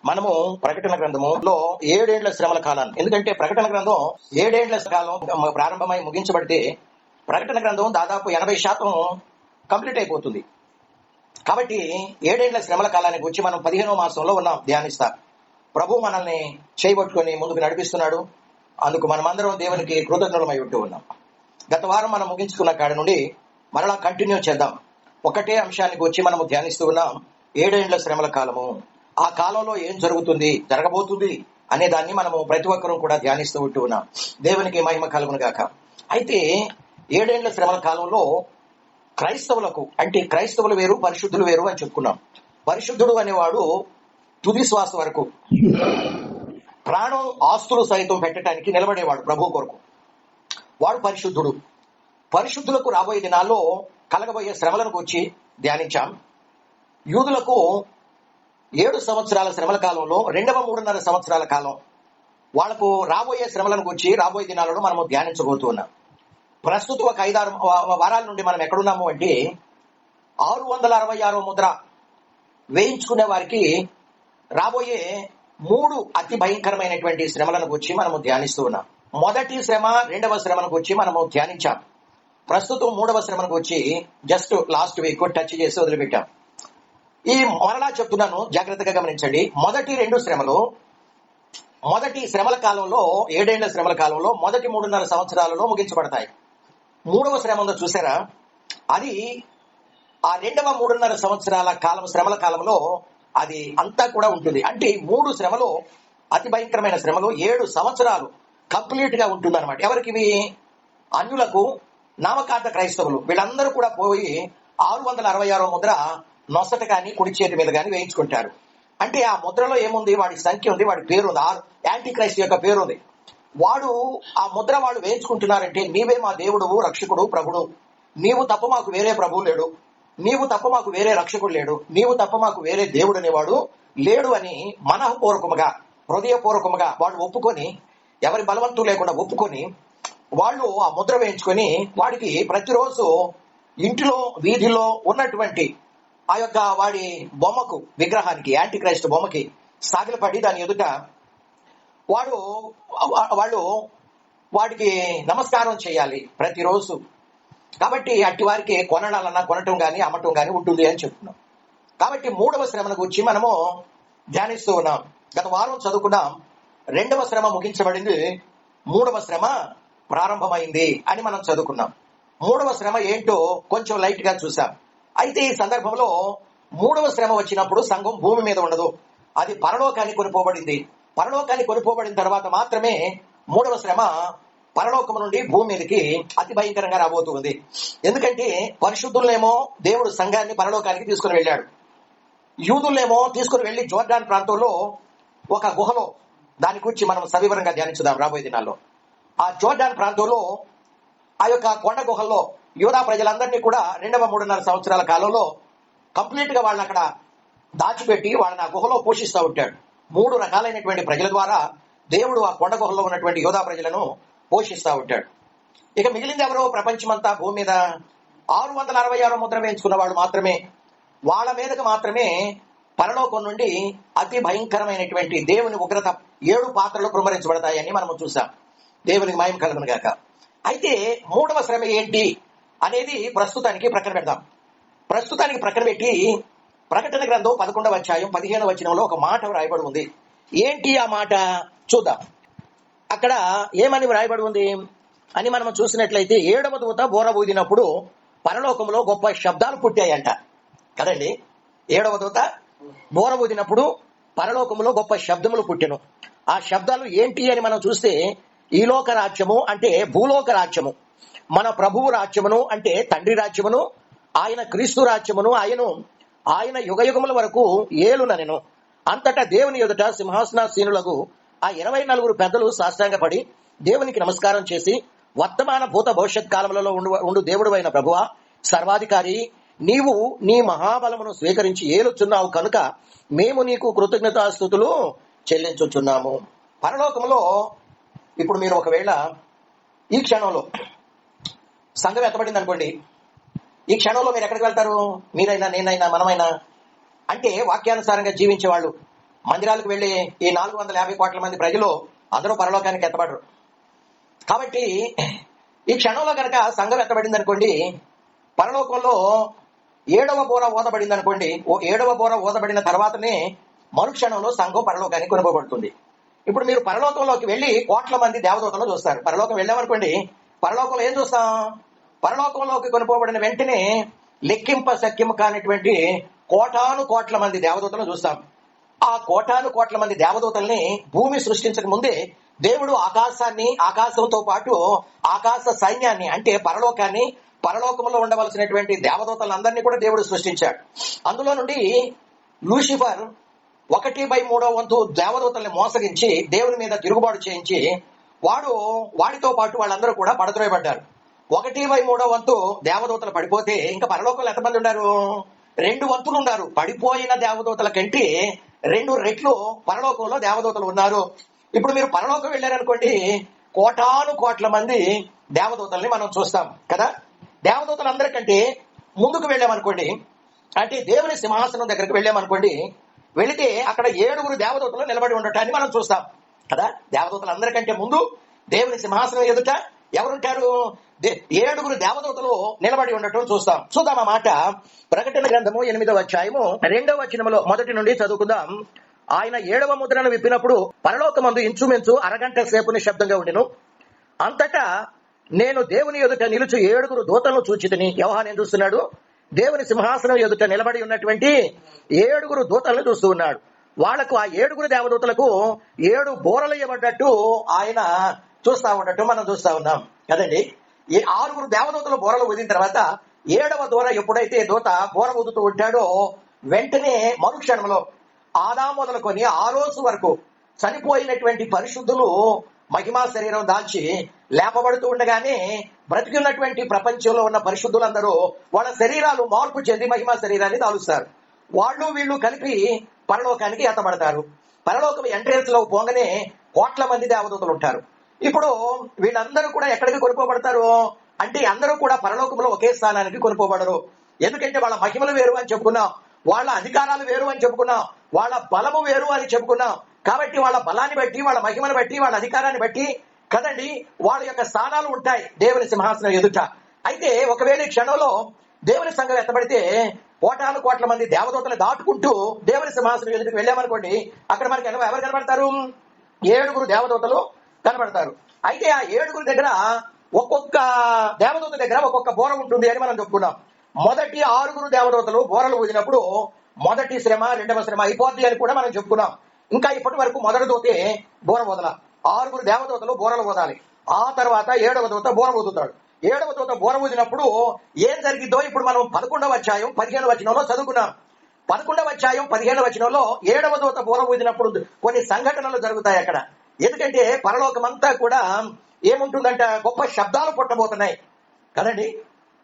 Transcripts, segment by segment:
మనము ప్రకటన గ్రంథములో 7 ఏళ్ల శ్రమల కాలాన్ని, ఎందుకంటే ప్రకటన గ్రంథం 7 ఏళ్ల కాలం ప్రారంభమై ముగించబడితే ప్రకటన గ్రంథం దాదాపు 80% కంప్లీట్ అయిపోతుంది. కాబట్టి 7 ఏళ్ల శ్రమల కాలానికి వచ్చి మనం 15వ మాసంలో ఉన్నాం. ధ్యానిస్తా ప్రభు మనల్ని చేయబట్టుకొని ముందుకు నడిపిస్తున్నాడు. అందుకు మనమందరం దేవునికి కృతజ్ఞులమై ఉంటూ ఉన్నాం. గత వారం మనం ముగించుకున్న కాడి నుండి మరలా కంటిన్యూ చేద్దాం. ఒకటే అంశానికి వచ్చి మనము ధ్యానిస్తూ ఉన్నాం. 7 ఏళ్ల శ్రమల కాలము, ఆ కాలంలో ఏం జరగబోతుంది అనే దాన్ని మనము ప్రతి ఒక్కరూ కూడా ధ్యానిస్తూ ఉంటూ ఉన్నాం. దేవునికి మహిమ కలుగును గాక. అయితే 7 ఏళ్ల శ్రమల కాలంలో క్రైస్తవులకు, అంటే క్రైస్తవులు వేరు పరిశుద్ధులు వేరు అని చెప్పుకున్నాం. పరిశుద్ధుడు అనేవాడు తుది శ్వాస వరకు ప్రాణం ఆస్తులు సైతం పెట్టడానికి నిలబడేవాడు ప్రభు కొరకు. వాడు పరిశుద్ధుడు. పరిశుద్ధులకు రాబోయే దినాల్లో కలగబోయే శ్రమలను గురించి ధ్యానించాం. యూదులకు 7 సంవత్సరాల శ్రమల కాలంలో 2.5 సంవత్సరాల కాలం వాళ్లకు రాబోయే శ్రమలను గురించి రాబోయే దినాలలో మనము ధ్యానించబోతున్నాం. ప్రస్తుతం ఒక 5-6 వారాల నుండి మనం ఎక్కడున్నాము అంటే 666 ముద్ర వేయించుకునే వారికి రాబోయే 3 అతి భయంకరమైనటువంటి శ్రమలను గురించి మనము ధ్యానిస్తూ ఉన్నాం. మొదటి శ్రమ, 2వ శ్రమను గురించి మనము ధ్యానించాం. ప్రస్తుతం 3వ శ్రమను గురించి జస్ట్ లాస్ట్ వీక్ టచ్ చేసి వదిలిపెట్టాం. ఈ మరలా చెప్తున్నాను, జాగ్రత్తగా గమనించండి. మొదటి 2 శ్రమలు, మొదటి శ్రమల కాలంలో 7 ఏళ్ల శ్రమల కాలంలో మొదటి 3.5 సంవత్సరాలలో ముగించబడతాయి. 3వ శ్రమ ఉందో చూసారా, అది ఆ 2వ 3.5 సంవత్సరాల కాలం శ్రమల కాలంలో అది అంతా కూడా ఉంటుంది. అంటే 3 శ్రమలు అతి భయంకరమైన శ్రమలు 7 సంవత్సరాలు కంప్లీట్ గా ఉంటుంది అనమాట. ఎవరికి? అన్యులకు, నామకార్థ క్రైస్తవులు, వీళ్ళందరూ కూడా పోయి 666 ముద్ర నొసట కానీ కుడి చేతి మీద కానీ వేయించుకుంటారు. అంటే ఆ ముద్రలో ఏముంది? వాడి సంఖ్య ఉంది, వాడి పేరు ఉంది, యాంటీ క్రైస్ట్ యొక్క పేరు ఉంది. వాడు ఆ ముద్ర వాళ్ళు వేయించుకుంటున్నారంటే, నీవే మా దేవుడు, రక్షకుడు, ప్రభుడు, నీవు తప్ప మాకు వేరే ప్రభువు లేడు, నీవు తప్ప మాకు వేరే రక్షకుడు లేడు, నీవు తప్ప మాకు వేరే దేవుడు అనేవాడు లేడు అని మనఃపూర్వకముగా, హృదయపూర్వకముగా వాడు ఒప్పుకొని, ఎవరి బలవంతు లేకుండా ఒప్పుకొని వాళ్ళు ఆ ముద్ర వేయించుకొని వాడికి ప్రతిరోజు ఇంటిలో వీధిలో ఉన్నటువంటి ఆ యొక్క వాడి బొమ్మకు, విగ్రహానికి, యాంటీ క్రైస్ట్ బొమ్మకి సాగిలపడి దాని ఎదుట వాళ్ళు వాడికి నమస్కారం చేయాలి ప్రతిరోజు. కాబట్టి అట్టి వారికి కొనటం కానీ అమ్మటం కానీ ఉంటుంది అని చెప్తున్నాం. కాబట్టి 3వ శ్రమను గురించి మనము ధ్యానిస్తూ ఉన్నాం. గత వారం చదువుకున్నాం. 2వ శ్రమ ముగించబడింది, 3వ శ్రమ ప్రారంభమైంది అని మనం చదువుకున్నాం. 3వ శ్రమ ఏంటో కొంచెం లైట్ గా చూసాం. అయితే ఈ సందర్భంలో 3వ శ్రమ వచ్చినప్పుడు సంఘం భూమి మీద ఉండదు, అది పరలోకానికి కొనిపోబడింది. పరలోకానికి కొనిపోబడిన తర్వాత మాత్రమే 3వ శ్రమ పరలోకం నుండి భూమి మీదకి అతి భయంకరంగా రాబోతుంది. ఎందుకంటే పరిశుద్ధులనేమో దేవుడు సంఘాన్ని పరలోకానికి తీసుకుని వెళ్ళాడు. యూదులనేమో తీసుకుని వెళ్లి జోర్డాన్ ప్రాంతంలో ఒక గుహలో, దాని గురించి మనం సవివరంగా ధ్యానించుదాం రాబోయే దినాల్లో. ఆ జోర్డాన్ ప్రాంతంలో ఆ యొక్క కొండ గుహల్లో యూదా ప్రజలందరినీ కూడా 2వ 3.5 సంవత్సరాల కాలంలో కంప్లీట్ గా వాళ్ళని అక్కడ దాచిపెట్టి వాళ్ళని ఆ గుహలో పోషిస్తూ ఉంటాడు. 3 రకాలైనటువంటి ప్రజల ద్వారా దేవుడు ఆ కొండ గుహల్లో ఉన్నటువంటి యూదా ప్రజలను పోషిస్తూ ఉంటాడు. ఇక మిగిలింది ఎవరో? ప్రపంచమంతా భూమి మీద 666 ముద్ర వేయించుకున్న వాళ్ళు మాత్రమే. వాళ్ళ మీదకి మాత్రమే పరలోకం నుండి అతి భయంకరమైనటువంటి దేవుని ఉగ్రత 7 పాత్రలు కుమ్మరించబడతాయని మనము చూసాం. దేవునికి మహిమ కలుగును గాక. అయితే 3వ శ్రమ ఏంటి అనేది ప్రస్తుతానికి ప్రక్కన పెడదాం. ప్రస్తుతానికి ప్రక్కన పెట్టి ప్రకటన గ్రంథం 11వ అధ్యాయం 15వ వచనంలో ఒక మాట వ్రాయబడి ఉంది. ఏంటి ఆ మాట చూద్దాం. అక్కడ ఏమని వ్రాయబడి ఉంది అని మనం చూసినట్లయితే, 7వ దూత బోర ఊదినప్పుడు పరలోకంలో గొప్ప శబ్దాలు పుట్టాయంట కదండి. 7వ దూత బోర ఊదినప్పుడు పరలోకంలో గొప్ప శబ్దములు పుట్టెను. ఆ శబ్దాలు ఏంటి అని మనం చూస్తే, ఈ లోక రాజ్యము అంటే భూలోక రాజ్యము, మన ప్రభువు రాజ్యమును అంటే తండ్రి రాజ్యమును, ఆయన క్రీస్తు రాజ్యమును ఆయన యుగయుగముల వరకు ఏలుననెను. అంతటా దేవుని ఎదుట సింహాసనాసీనులకు ఆ 24 పెద్దలు సాష్టాంగపడి దేవునికి నమస్కారం చేసి, వర్తమాన భూత భవిష్యత్ కాలములలో ఉండు దేవుడు అయిన ప్రభువా, సర్వాధికారి, నీవు నీ మహాబలమును స్వీకరించి ఏలుచున్నావు కనుక మేము నీకు కృతజ్ఞతాస్తుతులు చెల్లించుచున్నాము. పరలోకంలో ఇప్పుడు మీరు ఒకవేళ ఈ క్షణంలో సంఘం ఎత్తబడింది అనుకోండి, ఈ క్షణంలో మీరు ఎక్కడికి వెళ్తారు? మీరైనా, నేనైనా, మనమైనా అంటే వాక్యానుసారంగా జీవించే వాళ్ళు, మందిరాలకు వెళ్లి ఈ 450 కోట్ల మంది ప్రజలు అందరూ పరలోకానికి ఎత్తబడరు. కాబట్టి ఈ క్షణంలో కనుక సంఘం ఎత్తబడింది అనుకోండి, పరలోకంలో 7వ బోర ఊదబడింది అనుకోండి, 7వ బోర ఊదబడిన తర్వాతనే మరుక్షణంలో సంఘం పరలోకానికి కొనుకోబడుతుంది. ఇప్పుడు మీరు పరలోకంలోకి వెళ్లి కోట్ల మంది దేవదూతలను చూస్తారు. పరలోకం వెళ్ళామనుకోండి, పరలోకంలో ఏం చూస్తాం? పరలోకంలోకి కొనుకోబడిన వెంటనే లెక్కింప సఖ్యము కానిటువంటి కోటాను కోట్ల మంది దేవదూతలను చూస్తాం. ఆ కోటాను కోట్ల మంది దేవదూతల్ని భూమి సృష్టించక ముందే దేవుడు ఆకాశాన్ని, ఆకాశంతో పాటు ఆకాశ సైన్యాన్ని అంటే పరలోకాన్ని, పరలోకంలో ఉండవలసినటువంటి దేవదూతలందరినీ కూడా దేవుడు సృష్టించాడు. అందులో నుండి లూసిఫర్ 1/3 వంతు దేవదూతల్ని మోసగించి దేవుని మీద తిరుగుబాటు చేయించి వాడితో పాటు వాళ్ళందరూ కూడా పడద్రోయబడ్డారు. 1/3 వంతు దేవదూతలు పడిపోతే ఇంకా పరలోకంలో ఎంతమంది ఉన్నారు? 2 వంతులు ఉన్నారు. పడిపోయిన దేవదూతల కంటే 2 రెట్లు పరలోకంలో దేవదూతలు ఉన్నారు. ఇప్పుడు మీరు పరలోకం వెళ్ళారనుకోండి, కోటాను కోట్ల మంది దేవదూతల్ని మనం చూస్తాం కదా. దేవదూతలందరికంటే ముందుకు వెళ్ళామనుకోండి, అంటే దేవుని సింహాసనం దగ్గరికి వెళ్ళామనుకోండి, వెళితే అక్కడ 7 దేవదూతలు నిలబడి ఉండటాన్ని మనం చూస్తాం కదా. దేవదూతలందరికంటే ముందు దేవుని సింహాసనం ఎదుట ఎవరుంటారు? 7 దేవదూతలు నిలబడి ఉండటం చూస్తాం. చూద్దాం ఆ మాట. ప్రకటన గ్రంథము 8వ అధ్యాయము 2వ వచనములో మొదటి నుండి చదువుకుందాం. ఆయన 7వ ముద్రను విప్పినప్పుడు పరలోకమందు ఇంచుమించు అరగంట సేపుని శబ్దంగా ఉండెను. అంతటా నేను దేవుని ఎదుట నిలుచు 7 దూతలను చూచితిని. యోహాను ఏం చూస్తున్నాడు? దేవుని సింహాసనం ఎదుట నిలబడి ఉన్నటువంటి 7 దూతలను చూస్తూ ఉన్నాడు. వాళ్లకు ఆ 7 దేవదూతలకు 7 బోరలు ఇవ్వబడ్డట్టు ఆయన చూస్తా ఉండటం మనం చూస్తా ఉన్నాం కదండి. ఈ 6 దేవదూతలు బోరలు ఊదిన తర్వాత 7వ దూర ఎప్పుడైతే దూత బోర ఊదుతూ ఉంటాడో వెంటనే మరుక్షణంలో ఆదాము మొదలుకొని ఆ రోజు వరకు చనిపోయినటువంటి పరిశుద్ధులు మహిమా శరీరం దాల్చి లేపబడుతూ ఉండగానే బ్రతికి ఉన్నటువంటి ప్రపంచంలో ఉన్న పరిశుద్ధులందరూ వాళ్ళ శరీరాలు మార్పు చెంది మహిమా శరీరాన్ని దాలుస్తారు. వాళ్ళు వీళ్ళు కలిపి పరలోకానికి ఎత్తబడతారు. పరలోకం ఎంట్రెన్స్ లో పోగానే కోట్ల మంది దేవదూతలు ఉంటారు. ఇప్పుడు వీళ్ళందరూ కూడా ఎక్కడికి కొనుక్కోబడతారు అంటే అందరూ కూడా పరలోకంలో ఒకే స్థానానికి కొనుక్కోబడరు. ఎందుకంటే వాళ్ళ మహిమలు వేరు అని చెప్పుకున్నాం, వాళ్ళ అధికారాలు వేరు అని చెప్పుకున్నాం, వాళ్ళ బలము వేరు అని చెప్పుకున్నాం. కాబట్టి వాళ్ళ బలాన్ని బట్టి, వాళ్ళ మహిమను బట్టి, వాళ్ళ అధికారాన్ని బట్టి కదండి వాళ్ళ యొక్క స్థానాలు ఉంటాయి దేవుని సింహాసనం ఎదుట. అయితే ఒకవేళ ఈ క్షణంలో దేవుని సంఘం ఎత్తబడితే కోటాను కోట్ల మంది దేవదూతలు దాటుకుంటూ దేవుని సింహాసనం ఎదుటికి వెళ్ళామనుకోండి, అక్కడ మనకి ఎవరు కనబడతారు? 7 దేవదూతలు కనబడతారు. అయితే ఆ 7 దగ్గర ఒక్కొక్క దేవదూత దగ్గర ఒక్కొక్క బోర ఉంటుంది అని మనం చెప్పుకున్నాం. మొదటి 6 దేవదూతలు బోరలు ఊదినప్పుడు మొదటి శ్రమ, 2వ శ్రమ అయిపోద్ది అని కూడా మనం చెప్పుకున్నాం. ఇంకా ఇప్పటి వరకు మొదటి దూతే బోర ఊదల, 6 దేవదూతలు బోరలు ఊదాలి. ఆ తర్వాత 7వ దూత బోర ఊదుతాడు. 7వ దూత బోర ఊదినప్పుడు ఏం జరిగిద్దో ఇప్పుడు మనం 11వ అధ్యాయం 15వ వచనంలో చదువుకున్నాం. 11వ అధ్యాయం 15వ వచనంలో 7వ దూత బోర ఊదినప్పుడు కొన్ని సంఘటనలు జరుగుతాయి అక్కడ. ఎందుకంటే పరలోకం అంతా కూడా ఏముంటుందంట, గొప్ప శబ్దాలు పుట్టబోతున్నాయి కదండి.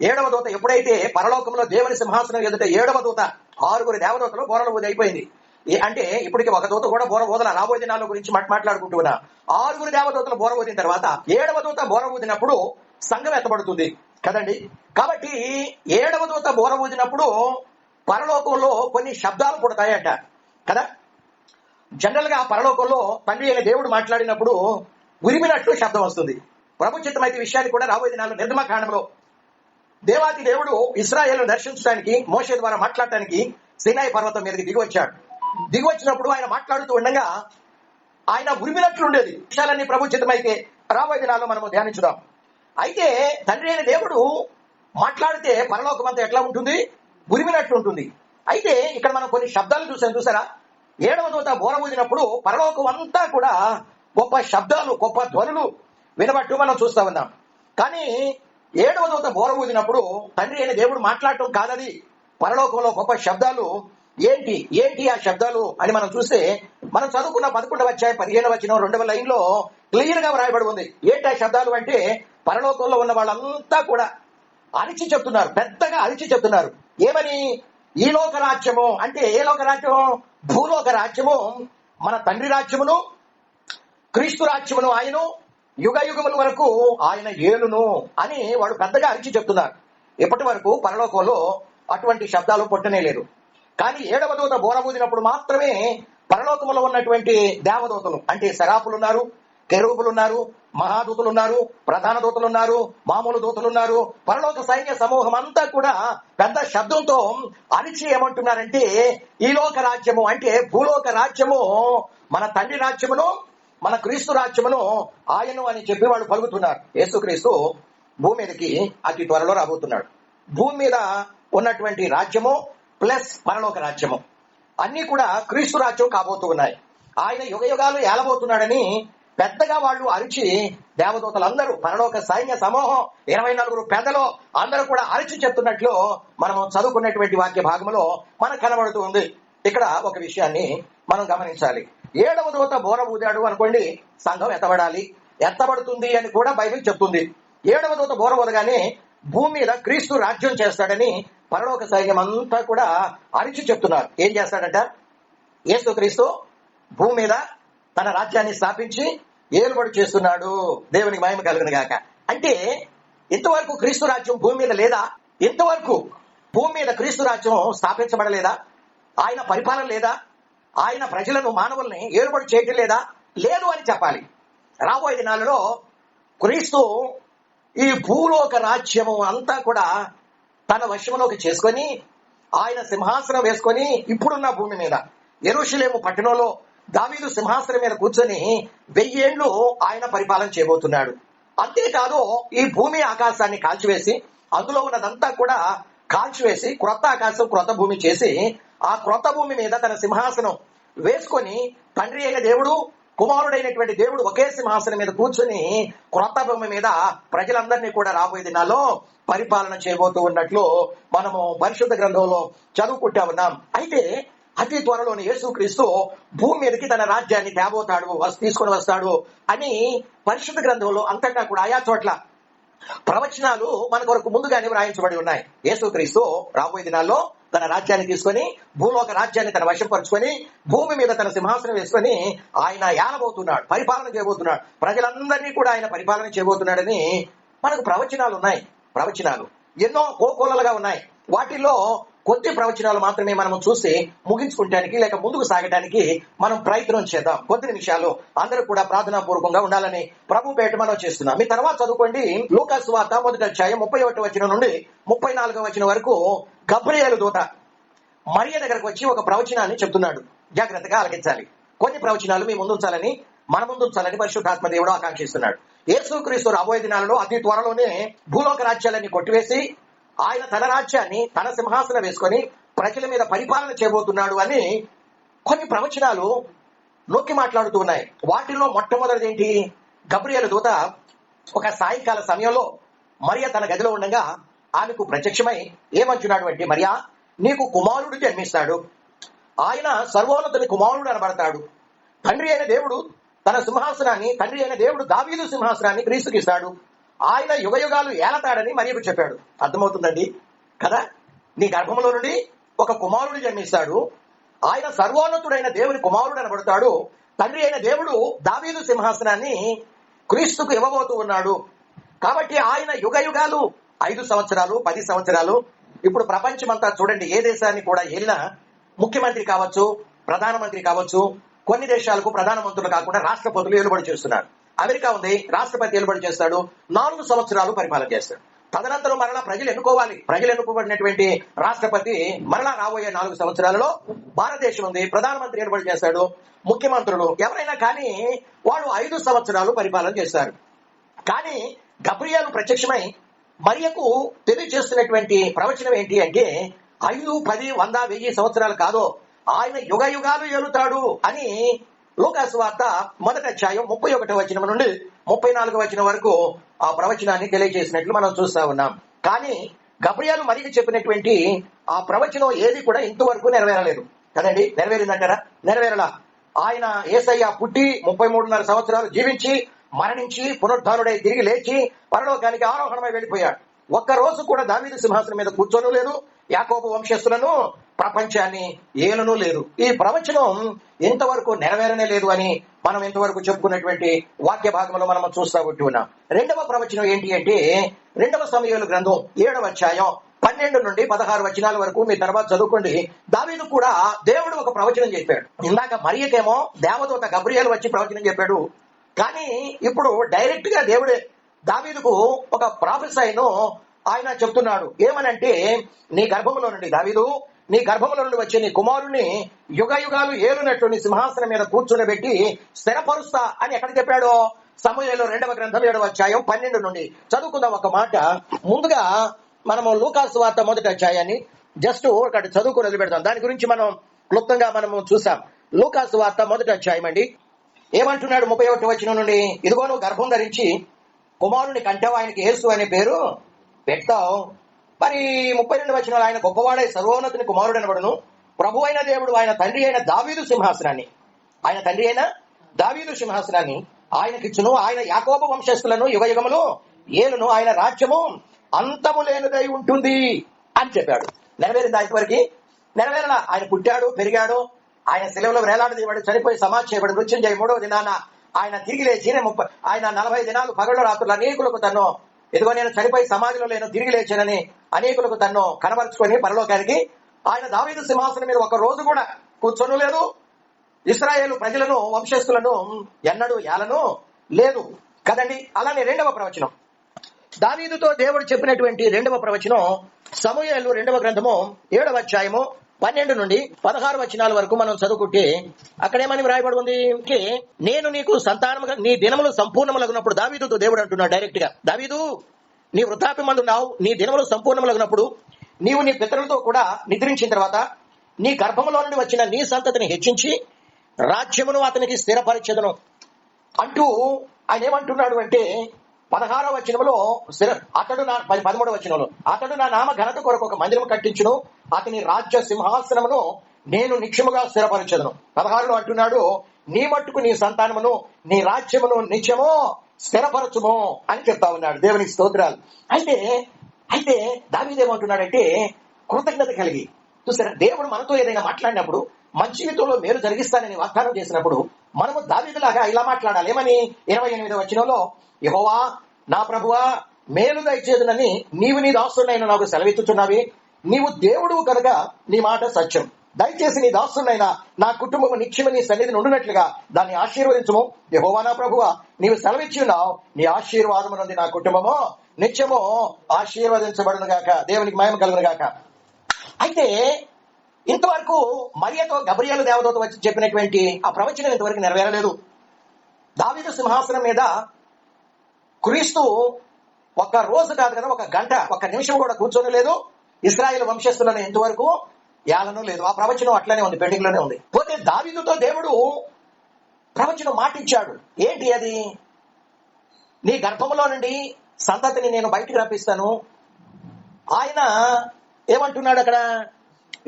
7వ దూత ఎప్పుడైతే పరలోకంలో దేవుని సింహాసనం ఎదుట 7వ దూత 6 దేవదూతలు బోరలు ఊది అయిపోయింది. అంటే ఇప్పటికి ఒక దూత కూడా బోర ఊదల. రాబోయే దినాల గురించి మాట్లాడుకుంటున్నా. 6 దేవదూతలు బోర ఊదిన తర్వాత 7వ దూత బోర ఊదినప్పుడు సంఘం ఎత్తబడుతుంది కదండి. కాబట్టి 7వ దూత బోర ఊదినప్పుడు పరలోకంలో కొన్ని శబ్దాలు పుడతాయట కదా. జనరల్ గా పరలోకంలో తండ్రి అయిన దేవుడు మాట్లాడినప్పుడు ఉరిమినట్లు శబ్దం వస్తుంది. ప్రభు చిత్తమైతే విషయాన్ని కూడా రాబోయే దినాల్లో నిర్గమకాండంలో దేవాది దేవుడు ఇశ్రాయేలును దర్శించడానికి మోషే ద్వారా మాట్లాడటానికి సీనాయి పర్వతం మీదకి దిగివచ్చాడు. దిగివచ్చినప్పుడు ఆయన మాట్లాడుతూ ఉండగా ఆయన ఉరిమినట్లుండేది. విషయాలన్నీ ప్రభు చిత్తమైతే రాబోయే దినాల్లో మనము ధ్యానించుదాం. అయితే తండ్రి అయిన దేవుడు మాట్లాడితే పరలోకం అంతా ఎట్లా ఉంటుంది? ఉరిమినట్లు ఉంటుంది. అయితే ఇక్కడ మనం కొన్ని శబ్దాలు చూసారా? 7వ దూత బోర ఊదినప్పుడు పరలోకం అంతా కూడా గొప్ప శబ్దాలు, గొప్ప ధ్వనులు వినబట్టు మనం చూస్తా ఉన్నాం. కానీ 7వ దూత బోర ఊదినప్పుడు తండ్రి అయిన దేవుడు మాట్లాడటం కాదది. పరలోకంలో గొప్ప శబ్దాలు ఏంటి ఆ శబ్దాలు అని మనం చూస్తే, మనం చదువుకున్న 11వ అధ్యాయం 15వ వచనం 2వ లైన్ లో క్లియర్ గా వ్రాయబడి ఉంది. ఏంటి ఆ శబ్దాలు అంటే పరలోకంలో ఉన్న వాళ్ళంతా కూడా అరిచి చెప్తున్నారు, పెద్దగా అరిచి చెప్తున్నారు. ఏమని? ఈ లోక రాజ్యము అంటే ఏ లోక రాజ్యము? భూలోక రాజ్యము మన తండ్రి రాజ్యమును, క్రీస్తు రాజ్యమును ఆయన యుగ యుగముల వరకు ఆయన ఏలును అని వాడు పెద్దగా అరిచి చెప్తున్నారు. ఇప్పటి వరకు పరలోకంలో అటువంటి శబ్దాలు పుట్టనే లేదు. కానీ 7వ దూత బోర ఊదినప్పుడు మాత్రమే పరలోకములో ఉన్నటువంటి దేవదూతలు అంటే శరాపులు ఉన్నారు, కెరూబులు ఉన్నారు, మహాదూతలు ఉన్నారు, ప్రధాన దూతలు ఉన్నారు, మామూలు దూతలు ఉన్నారు. పరలోక సైన్య సమూహం అంతా కూడా పెద్ద శబ్దంతో అరిచి ఏమంటున్నారంటే, ఈ లోక రాజ్యము అంటే భూలోక రాజ్యము మన తండ్రి రాజ్యమును, మన క్రీస్తు రాజ్యమును ఆయను అని చెప్పి వాళ్ళు పలుకుతున్నారు. యేసుక్రీస్తు భూమి మీదకి అతి త్వరలో రాబోతున్నాడు. భూమి మీద ఉన్నటువంటి రాజ్యము ప్లస్ పరలోక రాజ్యము అన్ని కూడా క్రీస్తు రాజ్యం కాబోతూ ఉన్నాయి. ఆయన యుగ యుగాలు ఏలబోతున్నాడని పెద్దగా వాళ్ళు అరిచి, దేవదూతలందరూ పరలోక సైన్య సమూహం 24 పెద్దలు అందరూ కూడా అరిచి చెప్తున్నట్లు మనం చదువుకున్నటువంటి వాక్య భాగంలో మనకు కనబడుతూ ఉంది. ఇక్కడ ఒక విషయాన్ని మనం గమనించాలి. 7వ దూత బోర ఊదాడు అనుకోండి, సంఘం ఎత్తబడాలి, ఎత్తబడుతుంది అని కూడా బైబిల్ చెప్తుంది. 7వ దూత బోర ఊదగానే భూమి మీద క్రీస్తు రాజ్యం చేస్తాడని పరలోక సైన్యం అంతా కూడా అరిచి చెప్తున్నారు. ఏం చేస్తాడంట? యేసుక్రీస్తు భూమి మీద తన రాజ్యాన్ని స్థాపించి ఏలుబడి చేస్తున్నాడు. దేవునికి మహిమ కలుగును గాక. అంటే ఇంతవరకు క్రీస్తు రాజ్యం భూమి మీద లేదా? ఇంతవరకు భూమి మీద క్రీస్తు రాజ్యం స్థాపించబడలేదా? ఆయన పరిపాలన లేదా? ఆయన ప్రజలను, మానవుల్ని ఏలుబడి చేయటం లేదా? లేదు అని చెప్పాలి. రాబోయే దినాలలో క్రీస్తు ఈ భూలోక రాజ్యము అంతా కూడా తన వశంలోకి చేసుకొని ఆయన సింహాసనం వేసుకొని ఇప్పుడున్న భూమి మీద యెరూషలేము పట్టణంలో దావీదు సింహాసనం మీద కూర్చొని 1000 ఏళ్లు ఆయన పరిపాలన చేయబోతున్నాడు. అంతేకాదు, ఈ భూమి ఆకాశాన్ని కాల్చివేసి అందులో ఉన్నదంతా కూడా కాల్చివేసి క్రొత్త ఆకాశం క్రొత్త భూమి చేసి ఆ క్రొత్త భూమి మీద తన సింహాసనం వేసుకొని తండ్రి అయిన దేవుడు, కుమారుడైనటువంటి దేవుడు ఒకే సింహాసనం మీద కూర్చొని క్రొత్త భూమి మీద ప్రజలందరినీ కూడా రాబోయే దినాల్లో పరిపాలన చేయబోతూ ఉన్నట్లు మనము పరిశుద్ధ గ్రంథంలో చదువుకుంటా ఉన్నాం. అయితే అతి త్వరలోని యేసుక్రీస్తు భూమి మీదకి తన రాజ్యాన్ని తేబోతాడు, తీసుకొని వస్తాడు అని పరిశుద్ధ గ్రంథంలో అంతటా కూడా ఆయా చోట్ల ప్రవచనాలు మన కొరకు ముందుగానే వ్రాయించబడి ఉన్నాయి. యేసుక్రీస్తు రాబోయే దినాల్లో తన రాజ్యాన్ని తీసుకొని భూలోక రాజ్యాన్ని తన వశపరుచుకొని భూమి మీద తన సింహాసనం వేసుకొని ఆయన ఏలబోతున్నాడు, పరిపాలన చేయబోతున్నాడు, ప్రజలందరినీ కూడా ఆయన పరిపాలన చేయబోతున్నాడని మనకు ప్రవచనాలు ఉన్నాయి. ప్రవచనాలు ఎన్నో కోకొల్లలుగా ఉన్నాయి. వాటిల్లో కొద్ది ప్రవచనాలు మాత్రమే మనం చూసి ముగించుకుంటానికి లేక ముందుకు సాగడానికి మనం ప్రయత్నం చేద్దాం. కొద్ది నిమిషాలు అందరూ కూడా ప్రార్థనా పూర్వకంగా ఉండాలని ప్రభు పేట మనం చేస్తున్నాం. మీ తర్వాత చదువుకోండి లూకా సువార్త 1వ అధ్యాయం 31వ వచనం నుండి 34వ వచనం వరకు గబ్రియేలు దూత మరియ దగ్గరకు వచ్చి ఒక ప్రవచనాన్ని చెప్తున్నాడు. జాగ్రత్తగా ఆలకించాలి. కొన్ని ప్రవచనాలు మీ ముందుంచాలని, మన ముందుంచాలని పరిశుద్ధాత్మ దేవుడు ఆకాంక్షిస్తున్నాడు. యేసుక్రీస్తు రాబోయే దినాలలో అతి త్వరలోనే భూలోక రాజ్యాలన్నీ కొట్టివేసి ఆయన తన రాజ్యాన్ని తన సింహాసనం వేసుకొని ప్రజల మీద పరిపాలన చేయబోతున్నాడు అని కొన్ని ప్రవచనాలు నొక్కి మాట్లాడుతూ ఉన్నాయి. వాటిల్లో మొట్టమొదటిది ఏంటి? గబ్రియేలు దూత ఒక సాయంకాల సమయంలో మరియ తన గదిలో ఉండగా ఆమెకు ప్రత్యక్షమై ఏమంటున్నాడు అంటే, మరియా, నీకు కుమారుడు జన్మిస్తాడు, ఆయన సర్వోన్నతుని కుమారుడు అనబడతాడు. తండ్రి అయిన దేవుడు తన సింహాసనాన్ని, తండ్రి అయిన దేవుడు దావీదు సింహాసనాన్ని క్రీస్తుకి ఇస్తాడు. ఆయన యుగ యుగాలు ఏలతాడని మరియకు చెప్పాడు. అర్థమవుతుందండి కదా? నీ గర్భంలో నుండి ఒక కుమారుడు జన్మిస్తాడు, ఆయన సర్వోన్నతుడైన దేవుని కుమారుడు అనబడతాడు. తండ్రి అయిన దేవుడు దావీదు సింహాసనాన్ని క్రీస్తుకు ఇవ్వబోతూ ఉన్నాడు. కాబట్టి ఆయన యుగ యుగాలు 5 సంవత్సరాలు 10 సంవత్సరాలు. ఇప్పుడు ప్రపంచమంతా చూడండి, ఏ దేశాన్ని కూడా ఏలినా ముఖ్యమంత్రి కావచ్చు, ప్రధానమంత్రి కావచ్చు, కొన్ని దేశాలకు ప్రధానమంత్రులు కాకుండా రాష్ట్రపతులు ఏలుబడి చేస్తున్నారు. అమెరికా ఉంది, రాష్ట్రపతి ఏలుబడి చేస్తాడు, 4 సంవత్సరాలు పరిపాలన చేస్తాడు. తదనంతరం మరలా ప్రజలు ఎన్నుకోవాలి. ప్రజలు ఎన్నుకోబడినటువంటి రాష్ట్రపతి మరలా రాబోయే 4 సంవత్సరాలలో భారతదేశం ఉంది, ప్రధానమంత్రి ఏలుబడి చేస్తాడు. ముఖ్యమంత్రులు ఎవరైనా కానీ వాళ్ళు 5 సంవత్సరాలు పరిపాలన చేస్తారు. కానీ గబ్రియేలు ప్రత్యక్షమై మరియకు తెలియజేస్తున్నటువంటి ప్రవచనం ఏంటి అంటే, 5, 10, 100, 1000 సంవత్సరాలు కాదు, ఆయన యుగ యుగాలు ఏలుతాడు అని లూకా సువార్త 1వ అధ్యాయం 31వ వచనం నుండి 34వ వచనం వరకు ఆ ప్రవచనాన్ని తెలియజేసినట్లు మనం చూస్తా ఉన్నాం. కానీ గబ్రియేలు మరియకు చెప్పినటువంటి ఆ ప్రవచనం ఏది కూడా ఇంతవరకు నెరవేరలేదు కదండి. నెరవేరిందంటారా? నెరవేరలా. ఆయన యేసయ్య పుట్టి 33.5 సంవత్సరాలు జీవించి మరణించి పునరుద్ధానుడై తిరిగి లేచి పరలోకానికి ఆరోహణమై వెళ్ళిపోయాడు. ఒక్కరోజు కూడా దావీదు సింహాసనం మీద కూర్చోను లేదు, యాకోబు వంశస్థులను ప్రపంచాన్ని ఏలనూ లేదు. ఈ ప్రవచనం ఇంతవరకు నెరవేరనే లేదు అని మనం ఇంతవరకు చెప్పుకున్నటువంటి వాక్య భాగంలో మనం చూస్తా ఉంటూ ఉన్నాం. 2వ ప్రవచనం ఏంటి అంటే, 2వ సమూయేలు గ్రంథం 7వ అధ్యాయం 12 నుండి 16 వచనాల వరకు మీ తర్వాత చదువుకోండి. దావీదు కూడా దేవుడు ఒక ప్రవచనం చెప్పాడు. ఇందాక మరియకేమో దేవదూత గబ్రియేలు వచ్చి ప్రవచనం చెప్పాడు. కానీ ఇప్పుడు డైరెక్ట్ గా దేవుడే దావీదుకు ఒక ప్రాఫెసైను ఆయన చెప్తున్నాడు. ఏమనంటే, నీ గర్భములో నుండి దావీదు, నీ గర్భముల నుండి వచ్చే నీ కుమారుణ్ణి యుగ యుగాలు ఏలునట్లు నీ సింహాసనం మీద కూర్చునిబెట్టి స్థిరపరుస్తా అని ఎక్కడ చెప్పాడో సమూయేలు 2వ గ్రంథం 7వ అధ్యాయం 12 నుండి చదువుకుందాం. ఒక మాట ముందుగా మనము లూకాసు వార్త 1వ అధ్యాయాన్ని జస్ట్ ఒకటి చదువుకుని వదిలిపెడతాం. దాని గురించి మనం క్లుప్తంగా మనము చూసాం. లూకాసు వార్త 1వ అధ్యాయం అండి. ఏమంటున్నాడు 31వ వచనం నుండి, ఇదిగో నువ్వు గర్భం ధరించి కుమారుని కంటావు, ఆయనకి యేసు అనే పేరు పెడతావు. మరి 32వ వచనంలో ఆయన గొప్పవాడై సర్వోన్నతుని కుమారుడు అనబడును, ప్రభు అయిన దేవుడు ఆయన తండ్రి అయిన దావీదు సింహాసనాన్ని ఆయనకిచ్చును, ఆయన యాకోబు వంశస్థులను యుగ యుగములు ఏలును, ఆయన రాజ్యము అంతము లేనిదై ఉంటుంది అని చెప్పాడు. నెరవేరింది ఇంతవరకు? నెరవేరలా. ఆయన పుట్టాడు, పెరిగాడు, ఆయన సెలవులో వేలాడదీవాడు, చనిపోయి సమాధి చేయబడి మృత్యుంజయ 3వ దినాన ఆయన తిరిగి లేచి ఆయన 40 దినాలు పగళ్ళు రాత్రులు అనేకులకు తన్ను, ఇదిగో నేను చనిపోయి సమాధిలో లేను తిరిగి లేచానని అనేకులకు తన్ను కనబరుచుకొని పరలోకానికి ఆయన దావీదు సింహాసనం మీద ఒక రోజు కూడా కూర్చొని లేదు. ఇశ్రాయేలు ప్రజలను వంశస్థులను ఎన్నడూ ఏలను లేదు కదండి. అలానే 2వ ప్రవచనం, దావీదుతో దేవుడు చెప్పినటువంటి 2వ ప్రవచనం సమూయేలు 2వ గ్రంథము 7వ అధ్యాయము 12 నుండి 16 వచనాల వరకు మనం చదువుకుంటే అక్కడేమని వ్రాయబడి ఉంది, నేను నీకు సంతానముగా నీ దినములు సంపూర్ణములగినప్పుడు, దావీదుతో దేవుడు అంటున్నాడు డైరెక్ట్ గా, దావీదు నీ వృద్ధాప్యమందు నావు, నీ దినములు సంపూర్ణములగినప్పుడు నీవు నీ పితరులతో కూడా నిద్రించిన తర్వాత నీ గర్భములో నుండి వచ్చిన నీ సంతతిని హెచ్చించి రాజ్యమును అతనికి స్థిరపరిచెదను అంటూ ఆయన ఏమంటున్నాడు అంటే 16వ వచనంలో అతడు 13వ వచనంలో అతడు నా నామ ఘనత కొరకు ఒక మందిరం కట్టించును, అతని రాజ్య సింహాసనమును నేను నిత్యముగా స్థిరపరచదును. 16లో అంటున్నాడు, నీ మట్టుకు నీ సంతానమును నీ రాజ్యమును నిత్యము స్థిరపరచుము అని చెప్తా ఉన్నాడు. దేవునికి స్తోత్రాలు. అయితే దావీదేమంటున్నాడంటే కృతజ్ఞత కలిగి, చూసారా, దేవుడు మనతో ఏదైనా మాట్లాడినప్పుడు మన జీవితంలో మేలు జరిగిస్తానని వాగ్దానం చేసినప్పుడు మనము దావీదులాగా ఇలా మాట్లాడాలి. ఏమని 28వ వచనంలో, యెహోవా నా ప్రభువా మేలు దయచేదునని నీవు నీ దాసుడైన నాకు సెలవిచ్చుచున్నావి, నీవు దేవుడు కనుక నీ మాట సత్యం, దయచేసి నీ దాసుడైన నా కుటుంబము నిత్యము నీ సన్నిధి నుండినట్లుగా దాన్ని ఆశీర్వదించము. యెహోవా నా ప్రభువా నీవు సెలవిచ్చి ఉన్నావు, నీ ఆశీర్వాదము నుండి నా కుటుంబము నిత్యము ఆశీర్వదించబడును గాక. దేవునికి మహిమ కలుగును గాక. అయితే ఇంతవరకు మరియతో గబ్రియేలు దేవదూత వచ్చి చెప్పినటువంటి ఆ ప్రవచనం ఇంతవరకు నెరవేరలేదు. దావీదు సింహాసనం మీద క్రీస్తు ఒక రోజు కాదు కదా, ఒక గంట, ఒక నిమిషం కూడా కూర్చొని లేదు. ఇశ్రాయేలు వంశస్థులను ఇంతవరకు ఏలను లేదు. ఆ ప్రవచనం అట్లనే ఉంది, పెండింగ్ లోనే ఉంది. పోతే దావీదుతో దేవుడు ప్రవచనం మాటిచ్చాడు. ఏంటి అది? నీ గర్భంలో నుండి సంతతిని నేను బయటికి రప్పిస్తాను. ఆయన ఏమంటున్నాడు అక్కడ?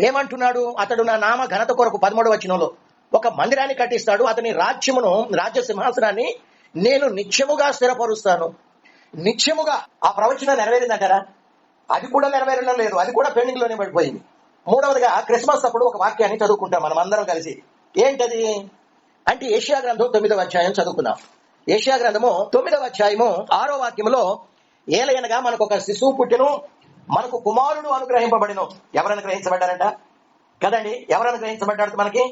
ఏమంటున్నాడు? అతడు నా నామ ఘనత కొరకు 13వ వచనంలో ఒక మందిరాన్ని కట్టిస్తాడు, అతని రాజ్య సింహాసనాన్ని నేను నిత్యముగా స్థిరపరుస్తాను. నిత్యముగా ఆ ప్రవచనం నెరవేరిందంటారా? అది కూడా నెరవేరడం లేదు, అది కూడా పెండింగ్ లోనే పడిపోయింది. మూడవదిగా క్రిస్మస్ అప్పుడు ఒక వాక్యాన్ని చదువుకుంటాం మనం అందరం కలిసి. ఏంటది అంటే యెషయా గ్రంథం 9వ అధ్యాయం చదువుకుందాం. యెషయా గ్రంథము 9వ అధ్యాయము 6వ వాక్యములో, ఏలయనగా మనకు ఒక శిశువు పుట్టెను, మనకు కుమారుడు అనుగ్రహింపబడిను. ఎవరు అనుగ్రహించబడ్డారంట కదండి? ఎవరు అనుగ్రహించబడ్డారు? మనకి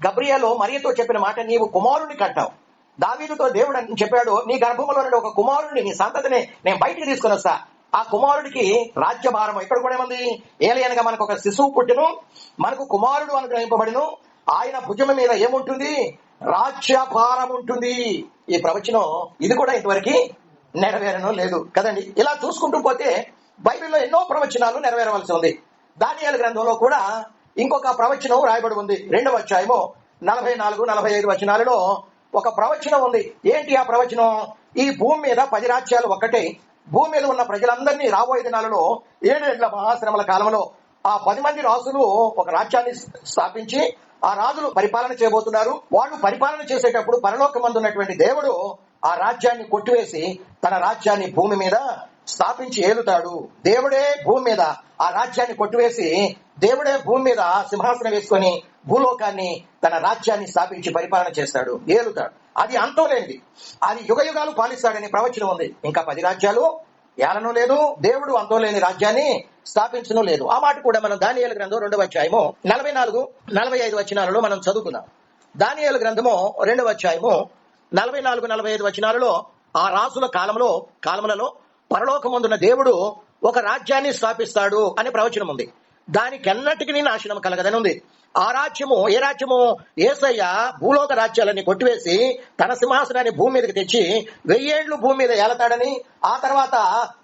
గబ్రియేలు మరియతో చెప్పిన మాట, నీవు కుమారుడిని కట్టావు. దావీదుతో దేవుడు అని చెప్పాడు, నీ గర్భంలో నుండి ఒక కుమారుడిని, నీ సంతతిని నేను బయటికి తీసుకుని వస్తా. ఆ కుమారుడికి రాజ్యభారం. ఇక్కడ కూడా ఏమంది? ఏలయనగా మనకు ఒక శిశువు పుట్టెను, మనకు కుమారుడు అనుగ్రహింపబడిను, ఆయన భుజము మీద ఏముంటుంది? రాజ్యభారం ఉంటుంది. ఈ ప్రవచనం ఇది కూడా ఇంతవరకు నెరవేరను లేదు కదండి. ఇలా చూసుకుంటూ పోతే బైబిల్లో ఎన్నో ప్రవచనాలు నెరవేరవలసి ఉంది. దానియేలు గ్రంథంలో కూడా ఇంకొక ప్రవచనం రాయబడి ఉంది. 2వ అధ్యాయము 44, 45 వచనాలలో ఒక ప్రవచనం ఉంది. ఏంటి ఆ ప్రవచనం? ఈ భూమి మీద 10 రాజ్యాలు ఒక్కటే, భూమి మీద ఉన్న ప్రజలందరినీ రాబోయే దినాలలో 7 ఏళ్ల మహాశ్రమల కాలంలో ఆ 10 మంది రాజులు ఒక రాజ్యాన్ని స్థాపించి ఆ రాజులు పరిపాలన చేయబోతున్నారు. వాళ్ళు పరిపాలన చేసేటప్పుడు పరలోకమందు ఉన్నటువంటి దేవుడు ఆ రాజ్యాన్ని కొట్టివేసి తన రాజ్యాన్ని భూమి మీద స్థాపించి ఏలుతాడు. దేవుడే భూమి మీద ఆ రాజ్యాన్ని కొట్టివేసి దేవుడే భూమి మీద సింహాసనం వేసుకొని భూలోకాన్ని తన రాజ్యాన్ని స్థాపించి పరిపాలన చేస్తాడు, ఏలుతాడు. అది అంతం లేనిది, అది యుగ యుగాలు పాలిస్తాడని ప్రవచనం ఉంది. ఇంకా 10 రాజ్యాలు ఏలనూ లేదు, దేవుడు అంతో లేని రాజ్యాన్ని స్థాపించను లేదు. ఆ మాట కూడా మనం దానియేలు గ్రంథం 2వ అధ్యాయము 44-45 వచనాలలో మనం చదువుకున్నాం. దానియేలు గ్రంథము 2వ అధ్యాయము 44-45 వచనాలలో ఆ రాజుల కాలములలో పరలోకమందున దేవుడు ఒక రాజ్యాన్ని స్థాపిస్తాడు అనే ప్రవచనం ఉంది. దానికెన్నటికి నాశనం కలగదని ఉంది. ఆ రాజ్యము ఏ రాజ్యము? యేసయ్య భూలోక రాజ్యాలన్నీ కొట్టివేసి తన సింహాసనాన్ని భూమి మీదకి తెచ్చి 1000 ఏళ్లు భూమి మీద ఏలతాడని, ఆ తర్వాత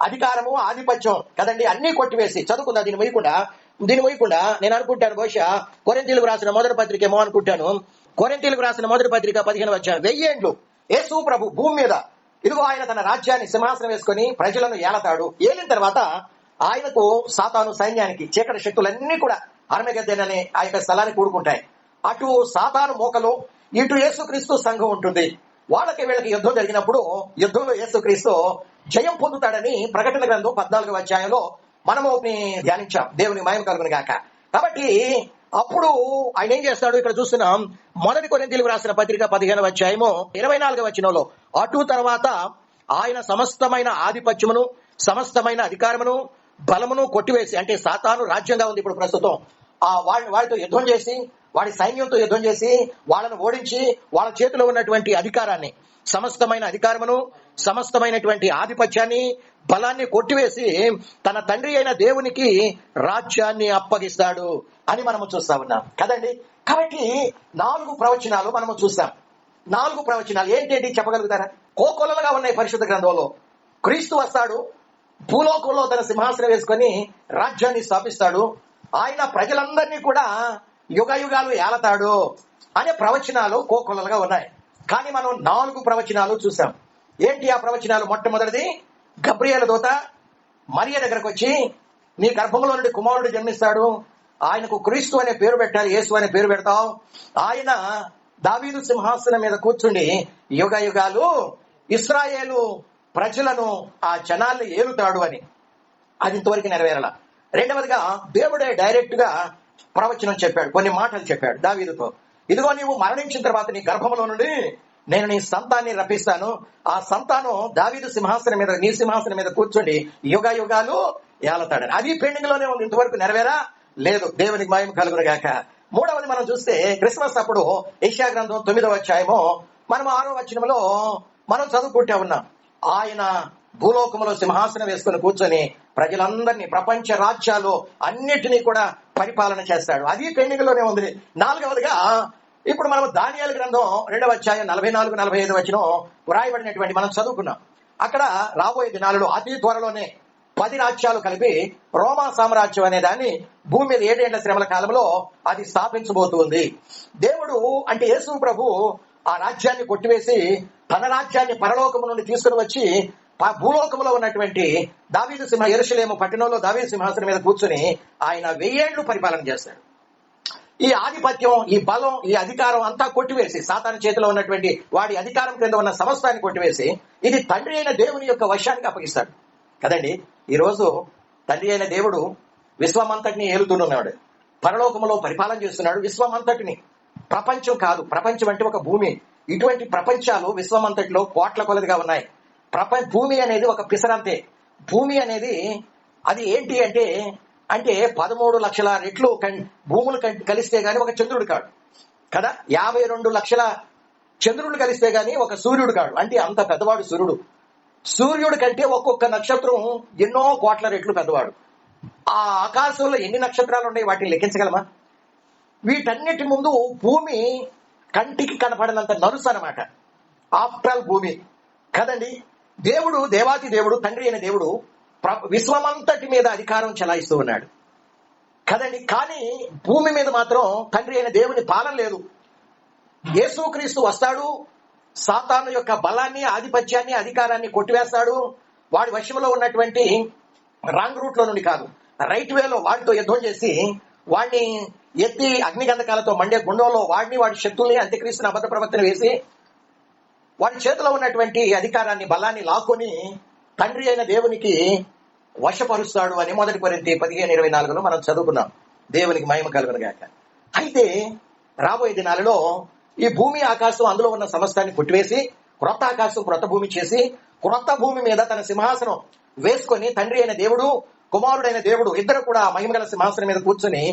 అధికారము ఆధిపత్యం కదండి అన్ని కొట్టివేసి చదువుకుందా. దీన్ని మొయ్యకుండా నేను అనుకుంటాను, బహుశా కొరింథీయులకు రాసిన మొదటి పత్రిక ఏమో అనుకుంటాను. కొరింథీయులకు రాసిన మొదటి పత్రిక 15వ అధ్యాయం 1000 ఏళ్లు యేసు ప్రభు భూమి మీద ఇదిగో ఆయన తన రాజ్యాన్ని సింహాసనం వేసుకొని ప్రజలను ఏలతాడు. ఏలిన తర్వాత ఆయనకు సాతాను సైన్యానికి చీకటి శక్తులన్నీ కూడా అర్మగెద్దెన్ అనే ఆ యొక్క స్థలాన్ని కూడుకుంటాయి. అటు సాతాను మోకలు, ఇటు యేసుక్రీస్తు సంఘం ఉంటుంది. వీళ్ళకి యుద్ధం జరిగినప్పుడు యుద్ధంలో యేసుక్రీస్తు జయం పొందుతాడని ప్రకటన గ్రంథం 14వ అధ్యాయంలో మనము ధ్యానించాం. దేవుని మహిమ కలుగును గాక. కాబట్టి అప్పుడు ఆయన ఏం చేస్తాడు? ఇక్కడ చూస్తున్నాం, మొదటి కొరింథీయులకు రాసిన పత్రిక 15వ అధ్యాయము 24వ వచనంలో అటు తర్వాత ఆయన సమస్తమైన ఆధిపత్యమును, సమస్తమైన అధికారమును, బలమును కొట్టివేసి, అంటే సాతాను రాజ్యంగా ఉంది ఇప్పుడు ప్రస్తుతం, వాడితో యుద్ధం చేసి, వాడి సైన్యంతో యుద్ధం చేసి వాళ్ళను ఓడించి వాళ్ళ చేతిలో ఉన్నటువంటి అధికారాన్ని, సమస్తమైన అధికారమును, సమస్తమైనటువంటి ఆధిపత్యాన్ని, బలాన్ని కొట్టివేసి తన తండ్రి అయిన దేవునికి రాజ్యాన్ని అప్పగిస్తాడు అని మనము చూస్తా ఉన్నాం కదండి. కాబట్టి 4 ప్రవచనాలు మనము చూస్తాం. 4 ప్రవచనాలు ఏంటంటే చెప్పగలుగుతారా? కోకొల్లలుగా ఉన్నాయి పరిశుద్ధ గ్రంథంలో. క్రీస్తు వస్తాడు, భూలోకంలో తన సింహాసనం వేసుకొని రాజ్యాన్ని స్థాపిస్తాడు, ఆయన ప్రజలందరినీ కూడా యుగ యుగాలు ఏలతాడు అనే ప్రవచనాలు కోకొల్లలుగా ఉన్నాయి. కానీ మనం 4 ప్రవచనాలు చూసాం. ఏంటి ఆ ప్రవచనాలు? మొట్టమొదటిది, గబ్రియేలు దూత మరియ దగ్గరకు వచ్చి నీ గర్భంలో నుండి కుమారుడు జన్మిస్తాడు, ఆయనకు క్రీస్తు అనే పేరు పెట్టాలి, యేసు అనే పేరు పెడతావు, ఆయన దావీదు సింహాసనం మీద కూర్చుండి యుగ యుగాలు ఇశ్రాయేలు ప్రజలను, ఆ జనాల్ని ఏలుతాడు అని. అది ఇంతవరకు నెరవేరలా. రెండవదిగా దేవుడే డైరెక్ట్ గా ప్రవచనం చెప్పాడు, కొన్ని మాటలు చెప్పాడు దావీదుతో. ఇదిగో నీవు మరణించిన తర్వాత నీ గర్భంలో నుండి నేను నీ సంతాన్ని రప్పిస్తాను, ఆ సంతానం దావీదు సింహాసనం మీద, నీ సింహాసనం మీద కూర్చోండి యుగ యుగాలు ఏలతాడని. అది పెండింగ్ లోనే ఉంది, ఇంతవరకు నెరవేరా లేదు. దేవునికి మహిమ కలుగును గాక. మూడవది మనం చూస్తే క్రిస్మస్ అప్పుడు యెషయా గ్రంథం 9వ అధ్యాయము మనం 6వ వచనంలో మనం చదువుకుంటా ఉన్నాం. ఆయన భూలోకంలో సింహాసనం వేసుకుని కూర్చొని ప్రజలందరినీ, ప్రపంచ రాజ్యాలు అన్నిటినీ కూడా పరిపాలన చేస్తాడు. అది పెండింగ్ లోనే ఉంది. 4వదిగా ఇప్పుడు మనం దానియేలు గ్రంథం 2వ అధ్యాయం 44-45 వచనం వ్రాయబడినటువంటి మనం చదువుకున్నాం. అక్కడ రాబోయే దినాలలో అతి త్వరలోనే 10 రాజ్యాలు కలిపి రోమా సామ్రాజ్యం అనే దాన్ని భూమి మీద 7 ఏళ్ల శ్రమల కాలంలో అది స్థాపించబోతుంది. దేవుడు అంటే యేసు ప్రభు ఆ రాజ్యాన్ని కొట్టివేసి తన రాజ్యాన్ని పరలోకము నుండి తీసుకుని వచ్చి భూలోకంలో ఉన్నటువంటి దావీదు యెరూషలేము పట్టణంలో దావీదు సింహాసనం మీద కూర్చుని ఆయన 1000 ఏళ్లు పరిపాలన చేస్తాడు. ఈ ఆధిపత్యం, ఈ బలం, ఈ అధికారం అంతా కొట్టివేసి, సాతాను చేతిలో ఉన్నటువంటి వాడి అధికారం క్రింద ఉన్న సమస్తాన్ని కొట్టివేసి ఇది తండ్రి అయిన దేవుని యొక్క వశానికి అప్పగిస్తాడు కదండి. ఈ రోజు తండ్రి అయిన దేవుడు విశ్వమంతటిని ఏలుతున్నాడు, పరలోకంలో పరిపాలన చేస్తున్నాడు విశ్వమంతటిని. ప్రపంచం కాదు, ప్రపంచం అంటే ఒక భూమి. ఇటువంటి ప్రపంచాలు విశ్వమంతటిలో కోట్ల కొలదిగా ఉన్నాయి. భూమి అనేది ఒక పిసరంతే. భూమి అనేది అది ఏంటి అంటే 13 లక్షల రెట్లు భూములు కలిస్తే గాని ఒక చంద్రుడు కాడు కదా. 52 లక్షల చంద్రుడు కలిస్తే గాని ఒక సూర్యుడు కాడు. అంటే అంత పెద్దవాడు సూర్యుడు. సూర్యుడి కంటే ఒక్కొక్క నక్షత్రం ఎన్నో కోట్ల రెట్లు పెద్దవాడు. ఆ ఆకాశంలో ఎన్ని నక్షత్రాలు ఉన్నాయి వాటిని లెక్కించగలమా? వీటన్నిటి ముందు భూమి కంటికి కనపడినంత నలుసు అన్నమాట. ఆఫ్టర్ భూమి కదండి. దేవుడు, దేవాతి దేవుడు, తండ్రి అయిన దేవుడు విశ్వమంతటి మీద అధికారం చెలాయిస్తూ ఉన్నాడు కదండి. కానీ భూమి మీద మాత్రం తండ్రి అయిన దేవుని పాలన లేదు. యేసుక్రీస్తు వస్తాడు, సాతాను యొక్క బలాన్ని, ఆధిపత్యాన్ని, అధికారాన్ని కొట్టివేస్తాడు. వాడి వశంలో ఉన్నటువంటి రాంగ్ రూట్ లో నుండి కాదు, రైట్ వేలో వాడితో యుద్ధం చేసి వాడిని ఎత్తి అగ్నిగంధకాలతో మండే గుండంలో వాడి శక్తుల్ని, అంత్యక్రీస్తుని, అబద్ధ ప్రవర్తన వేసి వాడి చేతిలో ఉన్నటువంటి అధికారాన్ని, బలాన్ని లాక్కొని తండ్రి అయిన దేవునికి వశపరుస్తాడు అని మొదటి కొరింథీ 15:24 మనం చదువుకున్నాం. దేవునికి మహిమ కలుగును గాక. అయితే రాబోయే దినాలలో ఈ భూమి, ఆకాశం, అందులో ఉన్న సమస్తాన్ని కొట్టివేసి క్రొత్త ఆకాశం, క్రొత్త భూమి చేసి క్రొత్త భూమి మీద తన సింహాసనం వేసుకొని తండ్రి అయిన దేవుడు, కుమారుడైన దేవుడు ఇద్దరు కూడా మహిమగల సింహాసనం మీద కూర్చొని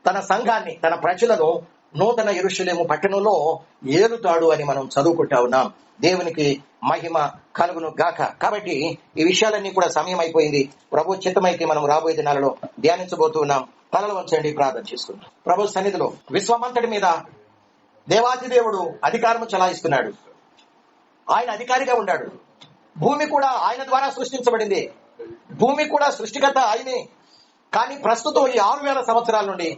తన సంఘాన్ని, తన ప్రజలను నూతన యెరూషలేము పట్టణంలో ఏలుతాడు అని మనం చదువుకుంటా ఉన్నాం. దేవునికి మహిమ కలుగును గాక. కాబట్టి ఈ విషయాలన్నీ కూడా సమయం అయిపోయింది. ప్రభు చిత్తమైతే మనం రాబోయే దినాలలో ధ్యానించబోతూ ఉన్నాం. తలలు వంచండి, ప్రార్థన చేసుకుందాం. ప్రభు సన్నిధిలో విశ్వమంతటి మీద దేవాతి దేవుడు అధికారము చలాయిస్తున్నాడు. ఆయన అధికారిగా ఉన్నాడు. భూమి కూడా ఆయన ద్వారా సృష్టించబడింది. భూమి కూడా సృష్టికర్త ఆయనే. కానీ ప్రస్తుతం ఈ 6000 సంవత్సరాల నుండి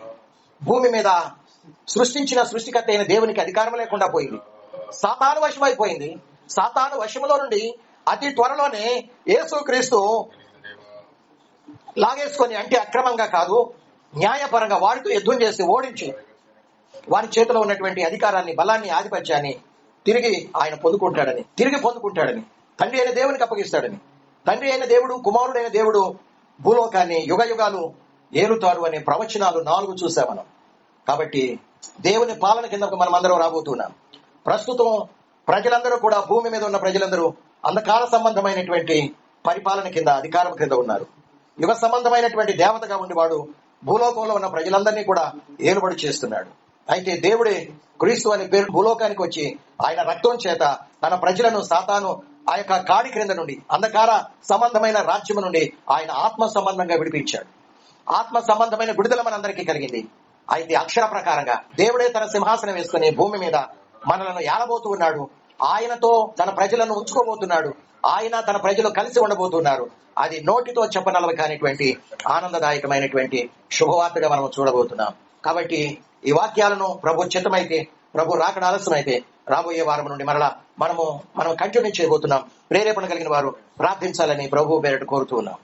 భూమి మీద సృష్టించిన సృష్టికర్త అయిన దేవునికి అధికారం లేకుండా పోయింది. సాతాను వశమైపోయింది. సాతాను వశములో నుండి అతి త్వరలోనే యేసుక్రీస్తు లాగేసుకొని, అంటే అక్రమంగా కాదు, న్యాయపరంగా వాడితో యుద్ధం చేసి ఓడించి వారి చేతిలో ఉన్నటువంటి అధికారాన్ని, బలాన్ని, ఆధిపత్యాన్ని తిరిగి ఆయన పొందుకుంటాడని తండ్రి అయిన దేవునికి అప్పగిస్తాడని, తండ్రి అయిన దేవుడు, కుమారుడైన దేవుడు భూలోకాన్ని యుగ యుగాలు ఏలుతారు అనే ప్రవచనాలు 4 చూసాం మనం. కాబట్టి దేవుని పాలన కిందకు మనం అందరం రాబోతున్నాం. ప్రస్తుతం ప్రజలందరూ కూడా, భూమి మీద ఉన్న ప్రజలందరూ అంధకార సంబంధమైనటువంటి పరిపాలన కింద, అధికారం కింద ఉన్నారు. యుగ సంబంధమైనటువంటి దేవతగా ఉండేవాడు భూలోకంలో ఉన్న ప్రజలందరినీ కూడా ఏలుబడి చేస్తున్నాడు. అయితే దేవుడే క్రీస్తు అనే పేరు భూలోకానికి వచ్చి ఆయన రక్తం చేత తన ప్రజలను సాతాను ఆ యొక్క కాడి క్రింద నుండి, అంధకార సంబంధమైన రాజ్యం నుండి ఆయన ఆత్మ సంబంధంగా విడిపించాడు. ఆత్మ సంబంధమైన విడుదల మనందరికీ కలిగింది. అయితే అక్షర ప్రకారంగా దేవుడే తన సింహాసనం వేసుకుని భూమి మీద మనలను ఏలబోతూ ఉన్నాడు. ఆయనతో తన ప్రజలను ఉంచుకోబోతున్నాడు. ఆయన తన ప్రజలు కలిసి ఉండబోతున్నారు. అది నోటితో చెప్పనలవి కానిటువంటి ఆనందదాయకమైనటువంటి శుభవార్తగా మనం చూడబోతున్నాం. కాబట్టి ఈ వాక్యాలను ప్రభు చిత్తమైతే, ప్రభు రాకడ ఆలస్యమైతే రాబోయే వారం నుండి మనం కంటిన్యూ చేయబోతున్నాం. ప్రేరేపణ కలిగిన వారు ప్రార్థించాలని ప్రభు పేరిట కోరుతూ ఉన్నాం.